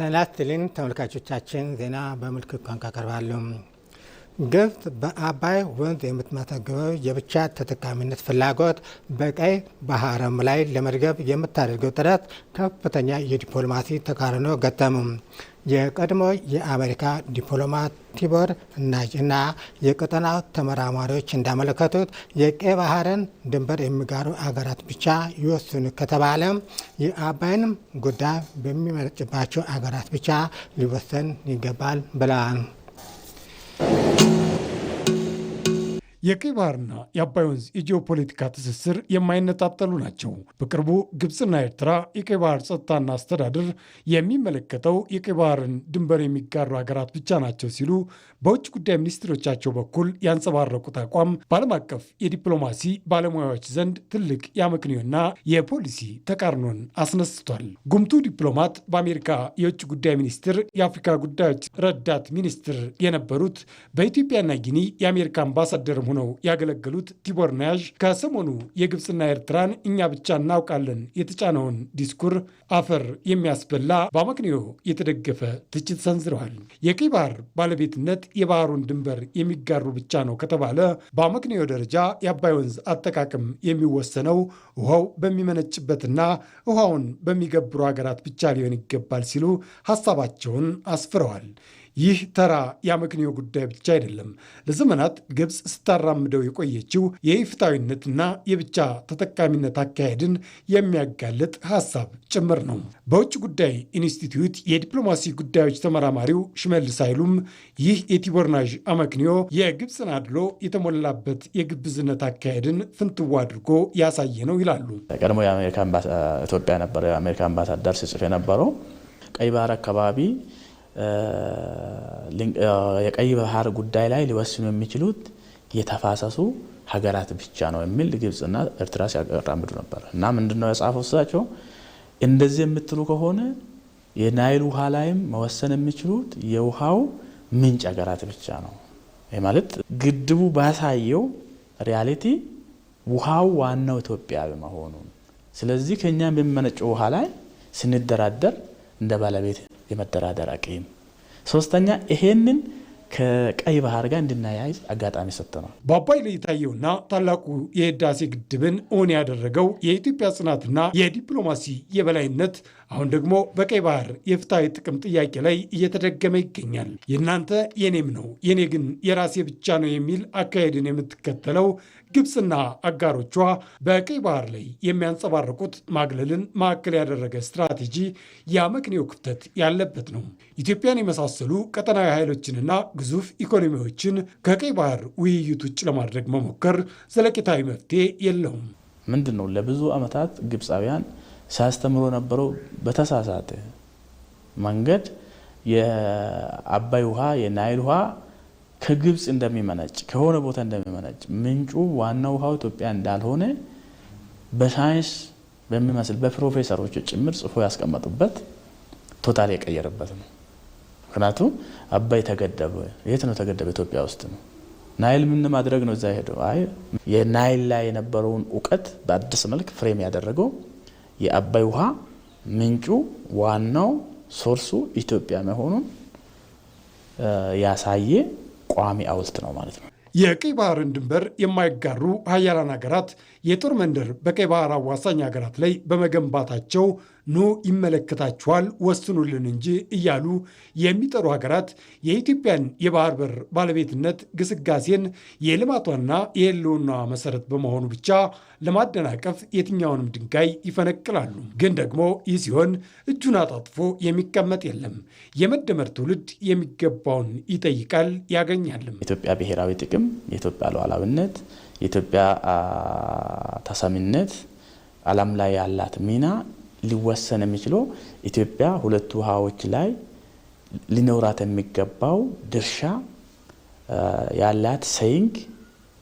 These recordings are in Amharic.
ጤና ይስጥልኝ ተመልካቾቻችን፣ ዜና በምልክት ቋንቋ ቀርባሉ። ግብጽ በአባይ ወንዝ የምትመዘግበው የብቻ ተጠቃሚነት ፍላጎት በቀይ ባህርም ላይ ለመድገብ የምታደርገው ጥረት ከፍተኛ የዲፕሎማሲ ተቃርኖ ገጠሙ። የቀድሞ የአሜሪካ ዲፕሎማት ቲቦር ናጅ እና የቀጠናው ተመራማሪዎች እንዳመለከቱት የቀይ ባህርን ድንበር የሚጋሩ አገራት ብቻ ይወስኑ ከተባለ የአባይን ጉዳይ በሚመነጭባቸው አገራት ብቻ ሊወሰን ይገባል ብለዋል። የቀይ ባህርና የአባይ ወንዝ የጂኦፖለቲካ ትስስር የማይነጣጠሉ ናቸው። በቅርቡ ግብፅና ኤርትራ የቀይ ባህር ጸጥታና አስተዳደር የሚመለከተው የቀይ ባህርን ድንበር የሚጋሩ ሀገራት ብቻ ናቸው ሲሉ በውጭ ጉዳይ ሚኒስትሮቻቸው በኩል ያንጸባረቁት አቋም በዓለም አቀፍ የዲፕሎማሲ ባለሙያዎች ዘንድ ትልቅ የአመክንዮና የፖሊሲ ተቃርኖን አስነስቷል። ጉምቱ ዲፕሎማት በአሜሪካ የውጭ ጉዳይ ሚኒስትር የአፍሪካ ጉዳዮች ረዳት ሚኒስትር የነበሩት በኢትዮጵያና ጊኒ የአሜሪካ አምባሳደር ሆነው ያገለገሉት ቲቦር ናጅ ከሰሞኑ የግብፅና ኤርትራን እኛ ብቻ እናውቃለን የተጫነውን ዲስኩር አፈር የሚያስበላ በአመክንዮ የተደገፈ ትችት ሰንዝረዋል። የቀይ ባህር ባለቤትነት የባህሩን ድንበር የሚጋሩ ብቻ ነው ከተባለ በአመክንዮ ደረጃ የአባይ ወንዝ አጠቃቀም የሚወሰነው ውሃው በሚመነጭበትና ውሃውን በሚገብሩ ሀገራት ብቻ ሊሆን ይገባል ሲሉ ሀሳባቸውን አስፍረዋል። ይህ ተራ የአመክንዮ ጉዳይ ብቻ አይደለም። ለዘመናት ግብፅ ስታራምደው የቆየችው የኢፍትሐዊነትና የብቻ ተጠቃሚነት አካሄድን የሚያጋልጥ ሀሳብ ጭምር ነው። በውጭ ጉዳይ ኢንስቲትዩት የዲፕሎማሲ ጉዳዮች ተመራማሪው ሽመልስ ኃይሉም ይህ የቲቦር ናጅ አመክንዮ የግብፅን አድሎ የተሞላበት የግብዝነት አካሄድን ፍንትዋ አድርጎ ያሳየ ነው ይላሉ። ቀድሞ ኢትዮጵያ ነበረ የአሜሪካ አምባሳደር ሲጽፍ የነበረው ቀይ ባህር አካባቢ የቀይ ባህር ጉዳይ ላይ ሊወስኑ የሚችሉት የተፋሰሱ ሀገራት ብቻ ነው የሚል ግብፅና ኤርትራ ሲያራምዱ ነበር። እና ምንድነው የጻፈው እሳቸው እንደዚህ የምትሉ ከሆነ የናይል ውሃ ላይም መወሰን የሚችሉት የውሃው ምንጭ ሀገራት ብቻ ነው። ይህ ማለት ግድቡ ባሳየው ሪያሊቲ ውሃው ዋናው ኢትዮጵያዊ መሆኑን፣ ስለዚህ ከኛ በሚመነጨው ውሃ ላይ ስንደራደር እንደ ባለቤት የመደራደር አቅም፣ ሶስተኛ ይሄንን ከቀይ ባህር ጋር እንድናያይዝ አጋጣሚ ሰጥተናል። በአባይ ላይ የታየውና ታላቁ የህዳሴ ግድብን እውን ያደረገው የኢትዮጵያ ጽናትና የዲፕሎማሲ የበላይነት አሁን ደግሞ በቀይ ባህር የፍትሐዊ ጥቅም ጥያቄ ላይ እየተደገመ ይገኛል። የእናንተ የኔም ነው የኔ ግን የራሴ ብቻ ነው የሚል አካሄድን የምትከተለው ግብፅና አጋሮቿ በቀይ ባህር ላይ የሚያንጸባርቁት ማግለልን ማዕከል ያደረገ ስትራቴጂ የአመክንዮ ክፍተት ያለበት ነው። ኢትዮጵያን የመሳሰሉ ቀጠናዊ ኃይሎችንና ግዙፍ ኢኮኖሚዎችን ከቀይ ባህር ውይይት ውጭ ለማድረግ መሞከር ዘለቄታዊ መፍትሄ የለውም። ምንድን ነው ለብዙ ዓመታት ግብፃውያን ሲያስተምሩ ነበረው በተሳሳተ መንገድ የአባይ ውሃ የናይል ውሃ ከግብፅ እንደሚመነጭ ከሆነ ቦታ እንደሚመነጭ ምንጩ ዋናው ውሃው ኢትዮጵያ እንዳልሆነ በሳይንስ በሚመስል በፕሮፌሰሮች ጭምር ጽፎ ያስቀመጡበት ቶታል የቀየረበት ነው። ምክንያቱም አባይ ተገደበ። የት ነው ተገደበ? ኢትዮጵያ ውስጥ ነው። ናይል ምን ማድረግ ነው እዛ ሄደው? አይ የናይል ላይ የነበረውን እውቀት በአዲስ መልክ ፍሬም ያደረገው የአባይ ውሃ ምንጩ ዋናው ሶርሱ ኢትዮጵያ መሆኑን ያሳየ ቋሚ ሐውልት ነው ማለት ነው። የቀይ ባህርን ድንበር የማይጋሩ ሀያላን ሀገራት የጦር መንደር በቀይ ባህር አዋሳኝ ሀገራት ላይ በመገንባታቸው ኑ ይመለከታችኋል ወስኑልን እንጂ እያሉ የሚጠሩ ሀገራት የኢትዮጵያን የባህር በር ባለቤትነት ግስጋሴን የልማቷና የህልውናዋ መሰረት በመሆኑ ብቻ ለማደናቀፍ የትኛውንም ድንጋይ ይፈነቅላሉ። ግን ደግሞ ይህ ሲሆን እጁን አጣጥፎ የሚቀመጥ የለም። የመደመር ትውልድ የሚገባውን ይጠይቃል ያገኛልም። የኢትዮጵያ ብሔራዊ ጥቅም፣ የኢትዮጵያ ሉዓላዊነት፣ የኢትዮጵያ ተሰሚነት፣ ዓለም ላይ ያላት ሚና ሊወሰን የሚችለው ኢትዮጵያ ሁለቱ ውሃዎች ላይ ሊኖራት የሚገባው ድርሻ ያላት ሰይንግ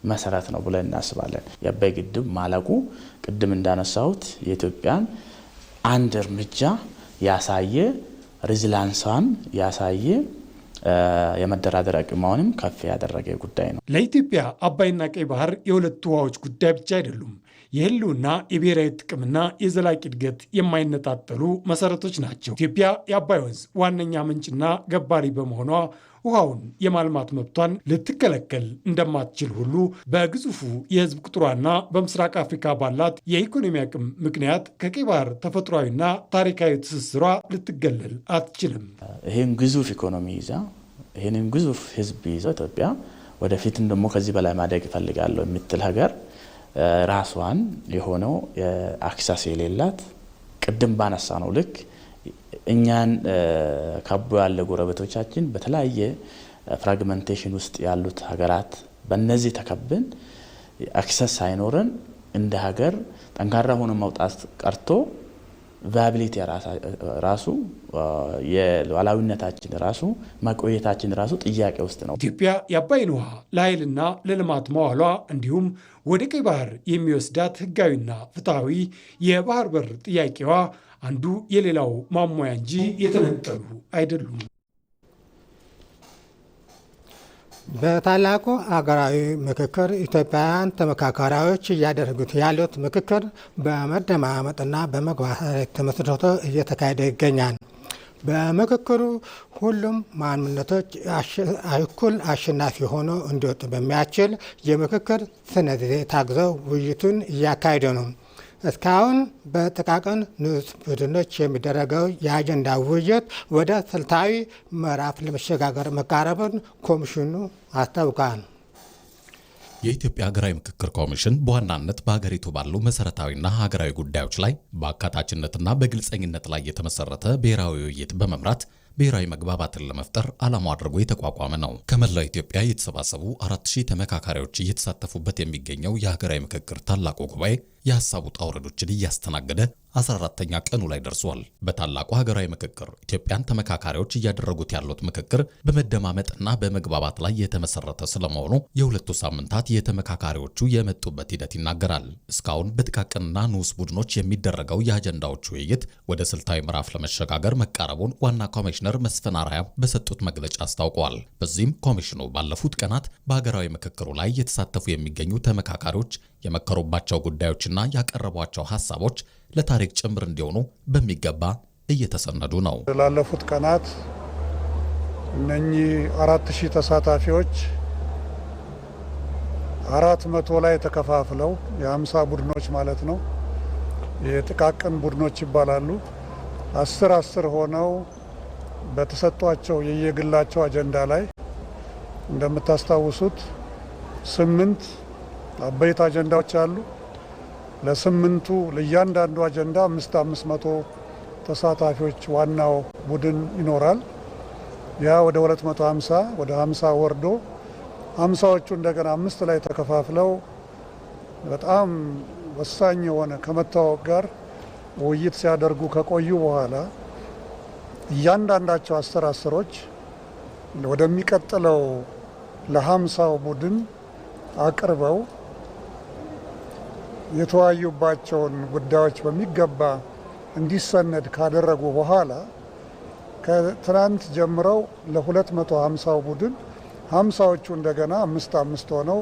መሰረት ነው ብለን እናስባለን። የአባይ ግድብ ማለቁ ቅድም እንዳነሳሁት የኢትዮጵያን አንድ እርምጃ ያሳየ ሬዚላንሷን ያሳየ የመደራደር አቅሟንም ከፍ ያደረገ ጉዳይ ነው። ለኢትዮጵያ አባይና ቀይ ባህር የሁለቱ ውሃዎች ጉዳይ ብቻ አይደሉም። የህልውና የብሔራዊ ጥቅምና የዘላቂ እድገት የማይነጣጠሉ መሰረቶች ናቸው። ኢትዮጵያ የአባይ ወንዝ ዋነኛ ምንጭና ገባሪ በመሆኗ ውሃውን የማልማት መብቷን ልትከለከል እንደማትችል ሁሉ በግዙፉ የህዝብ ቁጥሯና በምስራቅ አፍሪካ ባላት የኢኮኖሚ አቅም ምክንያት ከቀይ ባህር ተፈጥሯዊና ታሪካዊ ትስስሯ ልትገለል አትችልም። ይህን ግዙፍ ኢኮኖሚ ይዛ ይህንን ግዙፍ ህዝብ ይዛ ኢትዮጵያ ወደፊትም ደግሞ ከዚህ በላይ ማደግ እፈልጋለሁ የምትል ሀገር ራሷን የሆነው አክሰስ የሌላት ቅድም ባነሳ ነው ልክ እኛን ከቦ ያለ ጎረቤቶቻችን በተለያየ ፍራግመንቴሽን ውስጥ ያሉት ሀገራት በእነዚህ ተከብን አክሰስ ሳይኖረን እንደ ሀገር ጠንካራ ሆኖ መውጣት ቀርቶ ቫያቢሊቲ ራሱ የሉዓላዊነታችን ራሱ መቆየታችን ራሱ ጥያቄ ውስጥ ነው። ኢትዮጵያ የአባይን ውሃ ለኃይልና ለልማት መዋሏ እንዲሁም ወደ ቀይ ባህር የሚወስዳት ህጋዊና ፍትሐዊ የባህር በር ጥያቄዋ አንዱ የሌላው ማሟያ እንጂ የተነጠሉ አይደሉም። በታላቁ አገራዊ ምክክር ኢትዮጵያውያን ተመካካሪዎች እያደረጉት ያሉት ምክክር በመደማመጥና በመግባባት ተመስርቶ እየተካሄደ ይገኛል። በምክክሩ ሁሉም ማንነቶች እኩል አሸናፊ ሆኖ እንዲወጡ በሚያስችል የምክክር ስነ ዘዴ ታግዘው ውይይቱን እያካሄደ ነው። እስካሁን በጥቃቅን ንዑስ ቡድኖች የሚደረገው የአጀንዳ ውይይት ወደ ስልታዊ ምዕራፍ ለመሸጋገር መቃረቡን ኮሚሽኑ አስታውቋል። የኢትዮጵያ ሀገራዊ ምክክር ኮሚሽን በዋናነት በሀገሪቱ ባሉ መሰረታዊና ሀገራዊ ጉዳዮች ላይ በአካታችነትና በግልጸኝነት ላይ የተመሰረተ ብሔራዊ ውይይት በመምራት ብሔራዊ መግባባትን ለመፍጠር ዓላማው አድርጎ የተቋቋመ ነው። ከመላው ኢትዮጵያ የተሰባሰቡ 4000 ተመካካሪዎች እየተሳተፉበት የሚገኘው የሀገራዊ ምክክር ታላቁ ጉባኤ የሐሳብ ውጣ ውረዶችን እያስተናገደ 14ኛ ቀኑ ላይ ደርሷል። በታላቁ ሀገራዊ ምክክር ኢትዮጵያን ተመካካሪዎች እያደረጉት ያሉት ምክክር በመደማመጥና በመግባባት ላይ የተመሰረተ ስለመሆኑ የሁለቱ ሳምንታት የተመካካሪዎቹ የመጡበት ሂደት ይናገራል። እስካሁን በጥቃቅንና ንዑስ ቡድኖች የሚደረገው የአጀንዳዎቹ ውይይት ወደ ስልታዊ ምዕራፍ ለመሸጋገር መቃረቡን ዋና ኮሚሽነር መስፍን አርአያ በሰጡት መግለጫ አስታውቀዋል። በዚህም ኮሚሽኑ ባለፉት ቀናት በሀገራዊ ምክክሩ ላይ የተሳተፉ የሚገኙ ተመካካሪዎች የመከሩባቸው ጉዳዮችና ያቀረቧቸው ሐሳቦች ለታሪክ ጭምር እንዲሆኑ በሚገባ እየተሰነዱ ነው። ላለፉት ቀናት እነኚህ 4000 ተሳታፊዎች 400 ላይ ተከፋፍለው የ50 ቡድኖች ማለት ነው። የጥቃቅን ቡድኖች ይባላሉ። 10 ሆነው በተሰጧቸው የየግላቸው አጀንዳ ላይ እንደምታስታውሱት 8 አበይት አጀንዳዎች አሉ። ለስምንቱ ለእያንዳንዱ አጀንዳ 500 ተሳታፊዎች ዋናው ቡድን ይኖራል። ያ ወደ 250 ወደ 50 ወርዶ 50ዎቹ እንደገና 5 ላይ ተከፋፍለው በጣም ወሳኝ የሆነ ከመታወቅ ጋር ውይይት ሲያደርጉ ከቆዩ በኋላ እያንዳንዳቸው 10 ወደሚቀጥለው ለ50 ቡድን አቅርበው የተወያዩባቸውን ጉዳዮች በሚገባ እንዲሰነድ ካደረጉ በኋላ ከትናንት ጀምረው ለ250 ቡድን 50ዎቹ እንደገና 5 ሆነው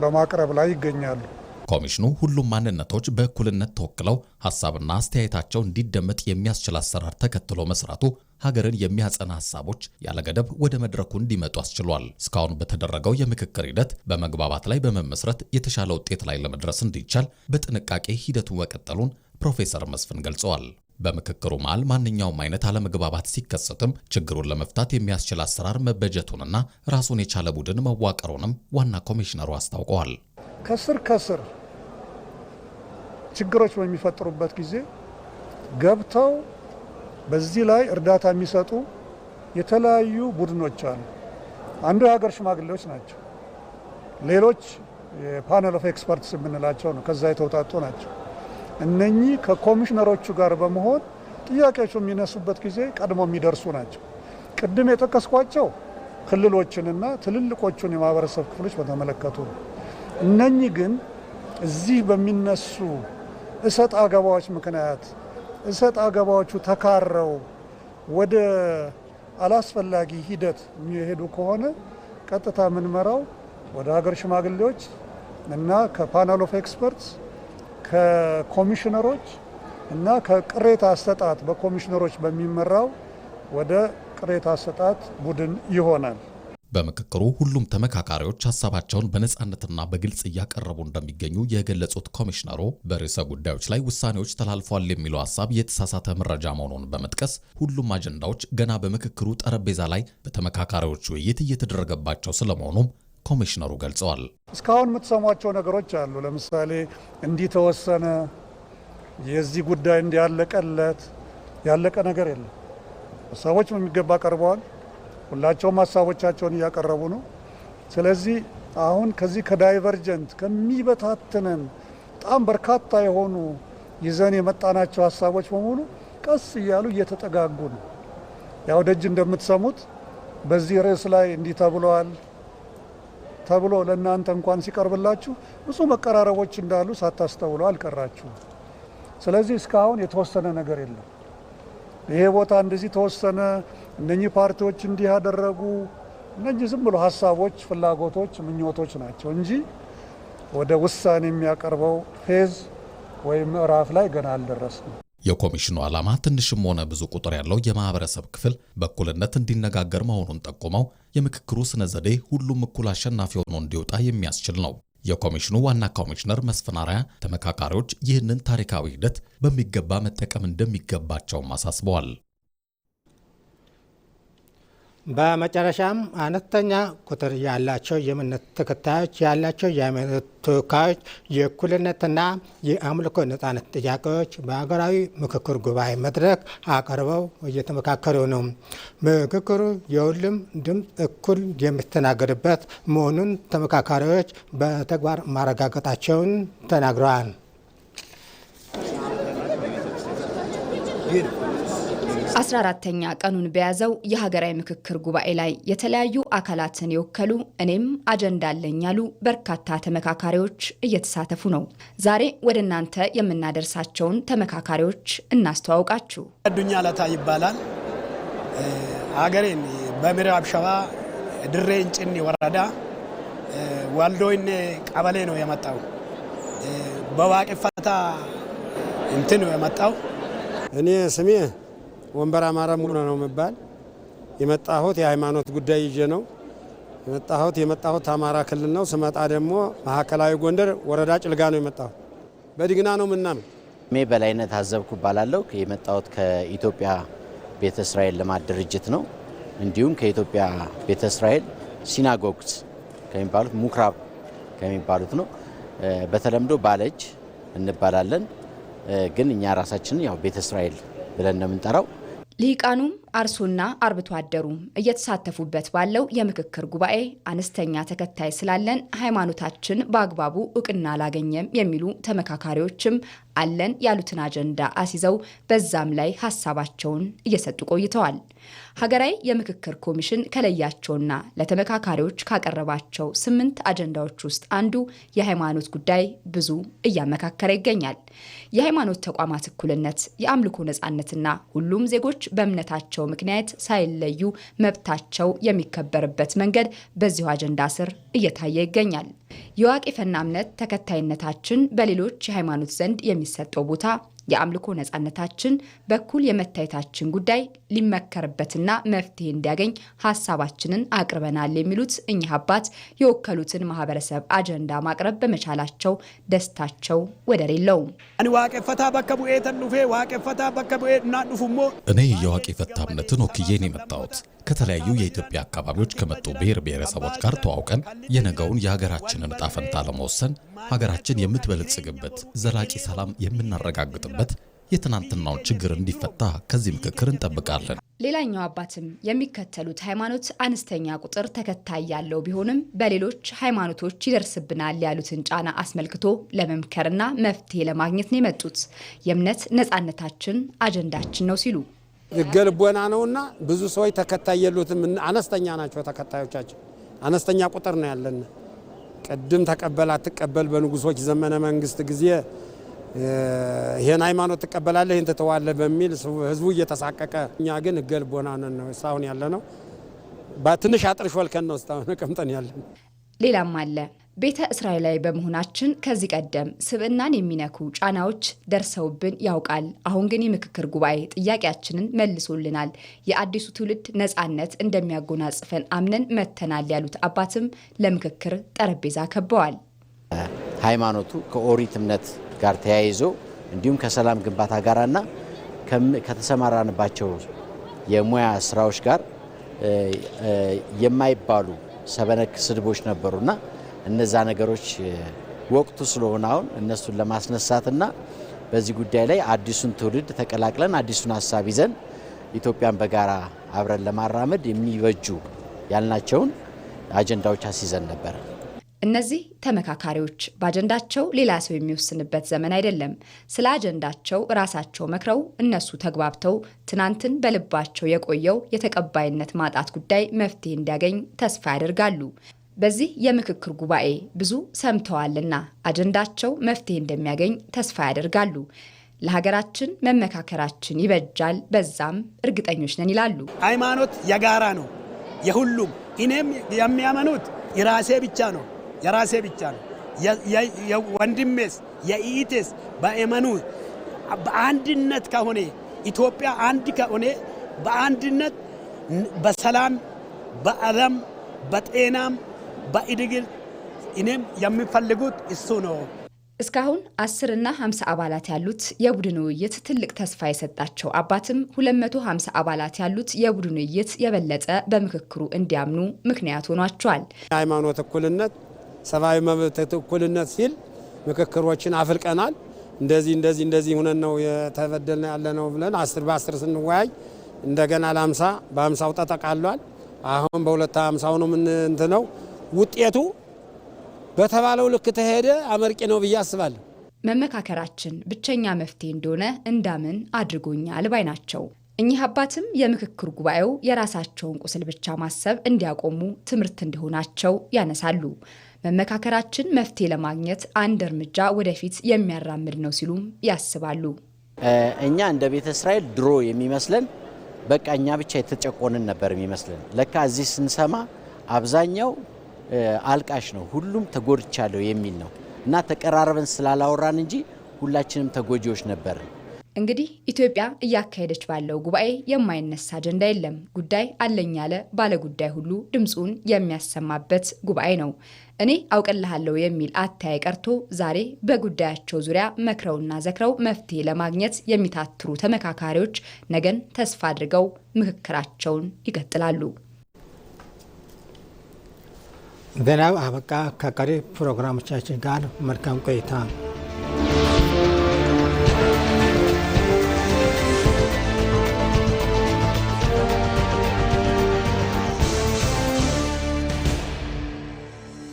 በማቅረብ ላይ ይገኛሉ። ኮሚሽኑ ሁሉም ማንነቶች በእኩልነት ተወክለው ሐሳብና አስተያየታቸው እንዲደመጥ የሚያስችል አሰራር ተከትሎ መስራቱ ሀገርን የሚያጸና ሐሳቦች ያለገደብ ወደ መድረኩ እንዲመጡ አስችሏል። እስካሁን በተደረገው የምክክር ሂደት በመግባባት ላይ በመመስረት የተሻለ ውጤት ላይ ለመድረስ እንዲቻል በጥንቃቄ ሂደቱ መቀጠሉን ፕሮፌሰር መስፍን ገልጸዋል። በምክክሩ መሃል ማንኛውም አይነት አለመግባባት ሲከሰትም ችግሩን ለመፍታት የሚያስችል አሰራር መበጀቱንና ራሱን የቻለ ቡድን መዋቀሩንም ዋና ኮሚሽነሩ አስታውቀዋል። ከስር ችግሮች በሚፈጠሩበት ጊዜ ገብተው በዚህ ላይ እርዳታ የሚሰጡ የተለያዩ ቡድኖች አሉ። አንዱ የሀገር ሽማግሌዎች ናቸው። ሌሎች የፓነል ኦፍ ኤክስፐርትስ የምንላቸው ነው። ከዛ የተውጣጡ ናቸው። እነኚህ ከኮሚሽነሮቹ ጋር በመሆን ጥያቄዎቹ የሚነሱበት ጊዜ ቀድሞ የሚደርሱ ናቸው። ቅድም የጠቀስኳቸው ክልሎችንና ትልልቆቹን የማህበረሰብ ክፍሎች በተመለከቱ ነው። እነኚህ ግን እዚህ በሚነሱ እሰጥ አገባዎች ምክንያት እሰጥ አገባዎቹ ተካረው ወደ አላስፈላጊ ሂደት የሚሄዱ ከሆነ ቀጥታ የምንመራው ወደ ሀገር ሽማግሌዎች እና ከፓነል ኦፍ ኤክስፐርትስ ከኮሚሽነሮች እና ከቅሬታ አሰጣጥ በኮሚሽነሮች በሚመራው ወደ ቅሬታ አሰጣጥ ቡድን ይሆናል። በምክክሩ ሁሉም ተመካካሪዎች ሀሳባቸውን በነጻነትና በግልጽ እያቀረቡ እንደሚገኙ የገለጹት ኮሚሽነሩ በርዕሰ ጉዳዮች ላይ ውሳኔዎች ተላልፏል የሚለው ሀሳብ የተሳሳተ መረጃ መሆኑን በመጥቀስ ሁሉም አጀንዳዎች ገና በምክክሩ ጠረጴዛ ላይ በተመካካሪዎች ውይይት እየተደረገባቸው ስለመሆኑም ኮሚሽነሩ ገልጸዋል። እስካሁን የምትሰሟቸው ነገሮች አሉ። ለምሳሌ እንዲህ ተወሰነ፣ የዚህ ጉዳይ እንዲያለቀለት ያለቀ ነገር የለም። ሀሳቦች በሚገባ ቀርበዋል። ሁላቸውም ሀሳቦቻቸውን እያቀረቡ ነው። ስለዚህ አሁን ከዚህ ከዳይቨርጀንት ከሚበታትነን በጣም በርካታ የሆኑ ይዘን የመጣናቸው ሀሳቦች በሙሉ ቀስ እያሉ እየተጠጋጉ ነው። ያው ደጅ እንደምትሰሙት በዚህ ርዕስ ላይ እንዲህ ተብሏል ተብሎ ለእናንተ እንኳን ሲቀርብላችሁ ብዙ መቀራረቦች እንዳሉ ሳታስተውሉ አልቀራችሁ። ስለዚህ እስካሁን የተወሰነ ነገር የለም። ይሄ ቦታ እንደዚህ ተወሰነ፣ እነኚህ ፓርቲዎች እንዲህ ያደረጉ፣ እነኚህ ዝም ብሎ ሀሳቦች፣ ፍላጎቶች፣ ምኞቶች ናቸው እንጂ ወደ ውሳኔ የሚያቀርበው ፌዝ ወይም ምዕራፍ ላይ ገና አልደረስንም። የኮሚሽኑ ዓላማ ትንሽም ሆነ ብዙ ቁጥር ያለው የማህበረሰብ ክፍል በእኩልነት እንዲነጋገር መሆኑን ጠቁመው የምክክሩ ስነ ዘዴ ሁሉም እኩል አሸናፊ ሆኖ እንዲወጣ የሚያስችል ነው። የኮሚሽኑ ዋና ኮሚሽነር መስፍን አርአያ ተመካካሪዎች ይህንን ታሪካዊ ሂደት በሚገባ መጠቀም እንደሚገባቸውም አሳስበዋል። በመጨረሻም አነስተኛ ቁጥር ያላቸው የእምነት ተከታዮች ያላቸው የሃይማኖት ተወካዮች የእኩልነትና የአምልኮ ነጻነት ጥያቄዎች በሀገራዊ ምክክር ጉባኤ መድረክ አቅርበው እየተመካከሩ ነው። ምክክሩ የሁሉም ድምፅ እኩል የሚስተናገድበት መሆኑን ተመካካሪዎች በተግባር ማረጋገጣቸውን ተናግረዋል። 14ተኛ ቀኑን በያዘው የሀገራዊ ምክክር ጉባኤ ላይ የተለያዩ አካላትን የወከሉ እኔም አጀንዳ አለኝ ያሉ በርካታ ተመካካሪዎች እየተሳተፉ ነው። ዛሬ ወደ እናንተ የምናደርሳቸውን ተመካካሪዎች እናስተዋውቃችሁ። አዱኛ ለታ ይባላል። ሀገሬን በምዕራብ ሸዋ ድሬ እንጭኒ ወረዳ ዋልዶይኔ ቀበሌ ነው የመጣው። በዋቅፈታ እንትን ነው የመጣው። እኔ ስሜ ወንበር አማራ ሙሉ ነው የሚባል የመጣሁት የሃይማኖት ጉዳይ ይዤ ነው የመጣሁት አማራ ክልል ነው። ስመጣ ደግሞ ማዕከላዊ ጎንደር ወረዳ ጭልጋ ነው የመጣሁት። በድግና ነው ምናምን። ሜ በላይነት አዘብኩ ባላለው የመጣሁት ከኢትዮጵያ ቤተ እስራኤል ልማት ድርጅት ነው። እንዲሁም ከኢትዮጵያ ቤተ እስራኤል ሲናጎግስ ከሚባሉት ሙክራብ ከሚባሉት ነው። በተለምዶ ባለጅ እንባላለን፣ ግን እኛ ራሳችን ያው ቤተ እስራኤል ብለን ነው የምንጠራው። ሊቃኑም አርሶና አርብቶ አደሩም እየተሳተፉበት ባለው የምክክር ጉባኤ አነስተኛ ተከታይ ስላለን ሃይማኖታችን በአግባቡ እውቅና አላገኘም የሚሉ ተመካካሪዎችም አለን ያሉትን አጀንዳ አስይዘው በዛም ላይ ሀሳባቸውን እየሰጡ ቆይተዋል። ሀገራዊ የምክክር ኮሚሽን ከለያቸውና ለተመካካሪዎች ካቀረባቸው 8 አጀንዳዎች ውስጥ አንዱ የሃይማኖት ጉዳይ ብዙ እያመካከረ ይገኛል። የሃይማኖት ተቋማት እኩልነት፣ የአምልኮ ነጻነትና ሁሉም ዜጎች በእምነታቸው ምክንያት ሳይለዩ መብታቸው የሚከበርበት መንገድ በዚሁ አጀንዳ ስር እየታየ ይገኛል። የዋቄፈና እምነት ተከታይነታችን በሌሎች የሃይማኖት ዘንድ የሚሰጠው ቦታ፣ የአምልኮ ነጻነታችን በኩል የመታየታችን ጉዳይ ሊመከርበትና መፍትሄ እንዲያገኝ ሀሳባችንን አቅርበናል የሚሉት እኚህ አባት የወከሉትን ማህበረሰብ አጀንዳ ማቅረብ በመቻላቸው ደስታቸው ወደር የለውም። እኔ የዋቄፈታ እምነትን ወክዬን የመጣሁት ከተለያዩ የኢትዮጵያ አካባቢዎች ከመጡ ብሔር ብሔረሰቦች ጋር ተዋውቀን የነገውን የሀገራችንን ዕጣ ፈንታ ለመወሰን ሀገራችን የምትበለጽግበት ዘላቂ ሰላም የምናረጋግጥበት የትናንትናውን ችግር እንዲፈታ ከዚህ ምክክር እንጠብቃለን። ሌላኛው አባትም የሚከተሉት ሃይማኖት አነስተኛ ቁጥር ተከታይ ያለው ቢሆንም በሌሎች ሃይማኖቶች ይደርስብናል ያሉትን ጫና አስመልክቶ ለመምከርና መፍትሄ ለማግኘት ነው የመጡት። የእምነት ነጻነታችን አጀንዳችን ነው ሲሉ የገልቦና ነውና ብዙ ሰዎች ተከታይ የሉትም። አነስተኛ ናቸው ተከታዮቻችን፣ አነስተኛ ቁጥር ነው ያለን። ቀድም ተቀበል አትቀበል በንጉሶች ዘመነ መንግስት ጊዜ ይሄን ሃይማኖት ተቀበላለህ ይሄን ተተዋለ በሚል ህዝቡ እየተሳቀቀ፣ እኛ ግን ገልቦና ነው ሳውን ያለ ነው። በትንሽ አጥር ሾልከን ነው ስታውን ቀምጠን ያለን። ሌላም አለ። ቤተ እስራኤላዊ በመሆናችን ከዚህ ቀደም ስብዕናን የሚነኩ ጫናዎች ደርሰውብን ያውቃል። አሁን ግን የምክክር ጉባኤ ጥያቄያችንን መልሶልናል፣ የአዲሱ ትውልድ ነፃነት እንደሚያጎናጽፈን አምነን መተናል ያሉት አባትም ለምክክር ጠረጴዛ ከበዋል። ሃይማኖቱ ከኦሪት እምነት ጋር ተያይዞ እንዲሁም ከሰላም ግንባታ ጋራና ከተሰማራንባቸው የሙያ ስራዎች ጋር የማይባሉ ሰበነክ ስድቦች ነበሩና እነዛ ነገሮች ወቅቱ ስለሆነ አሁን እነሱን ለማስነሳትና በዚህ ጉዳይ ላይ አዲሱን ትውልድ ተቀላቅለን አዲሱን ሀሳብ ይዘን ኢትዮጵያን በጋራ አብረን ለማራመድ የሚበጁ ያልናቸውን አጀንዳዎች አስይዘን ነበር። እነዚህ ተመካካሪዎች በአጀንዳቸው ሌላ ሰው የሚወስንበት ዘመን አይደለም። ስለ አጀንዳቸው ራሳቸው መክረው እነሱ ተግባብተው ትናንትን በልባቸው የቆየው የተቀባይነት ማጣት ጉዳይ መፍትሄ እንዲያገኝ ተስፋ ያደርጋሉ። በዚህ የምክክር ጉባኤ ብዙ ሰምተዋልና አጀንዳቸው መፍትሄ እንደሚያገኝ ተስፋ ያደርጋሉ። ለሀገራችን መመካከራችን ይበጃል፣ በዛም እርግጠኞች ነን ይላሉ። ሃይማኖት የጋራ ነው፣ የሁሉም። እኔም የሚያመኑት የራሴ ብቻ ነው የራሴ ብቻ ነው። የወንድሜስ የኢቴስ በእመኑ በአንድነት ከሆነ ኢትዮጵያ አንድ ከሆነ በአንድነት በሰላም በአለም በጤናም በእድግል እኔም የሚፈልጉት እሱ ነው። እስካሁን 10 እና 50 አባላት ያሉት የቡድን ውይይት ትልቅ ተስፋ የሰጣቸው አባትም 250 አባላት ያሉት የቡድን ውይይት የበለጠ በምክክሩ እንዲያምኑ ምክንያት ሆኗቸዋል። ሃይማኖት እኩልነት፣ ሰብአዊ መብት እኩልነት ሲል ምክክሮችን አፍልቀናል። እንደዚህ ሆነን ነው የተበደልነው ያለነው ብለን 10 በ10 ስንወያይ እንደገና ለ50 በ50ው ተጠቃሏል። አሁን በ250 ነው እንትነው ውጤቱ በተባለው ልክ ተሄደ አመርቂ ነው ብዬ አስባለሁ። መመካከራችን ብቸኛ መፍትሄ እንደሆነ እንዳምን አድርጎኛል ባይ ናቸው። እኚህ አባትም የምክክር ጉባኤው የራሳቸውን ቁስል ብቻ ማሰብ እንዲያቆሙ ትምህርት እንደሆናቸው ያነሳሉ። መመካከራችን መፍትሄ ለማግኘት አንድ እርምጃ ወደፊት የሚያራምድ ነው ሲሉም ያስባሉ። እኛ እንደ ቤተ እስራኤል ድሮ የሚመስለን በቃ እኛ ብቻ የተጨቆንን ነበር የሚመስለን። ለካ እዚህ ስንሰማ አብዛኛው አልቃሽ ነው፣ ሁሉም ተጎድቻለሁ የሚል ነው እና ተቀራረበን ስላላወራን እንጂ ሁላችንም ተጎጂዎች ነበርን። እንግዲህ ኢትዮጵያ እያካሄደች ባለው ጉባኤ የማይነሳ አጀንዳ የለም። ጉዳይ አለኝ ያለ ባለ ጉዳይ ሁሉ ድምፁን የሚያሰማበት ጉባኤ ነው። እኔ አውቅልሃለሁ የሚል አተያይ ቀርቶ ዛሬ በጉዳያቸው ዙሪያ መክረውና ዘክረው መፍትሄ ለማግኘት የሚታትሩ ተመካካሪዎች ነገን ተስፋ አድርገው ምክክራቸውን ይቀጥላሉ። ዜናው አበቃ። ከቀሪ ፕሮግራሞቻችን ጋር መልካም ቆይታ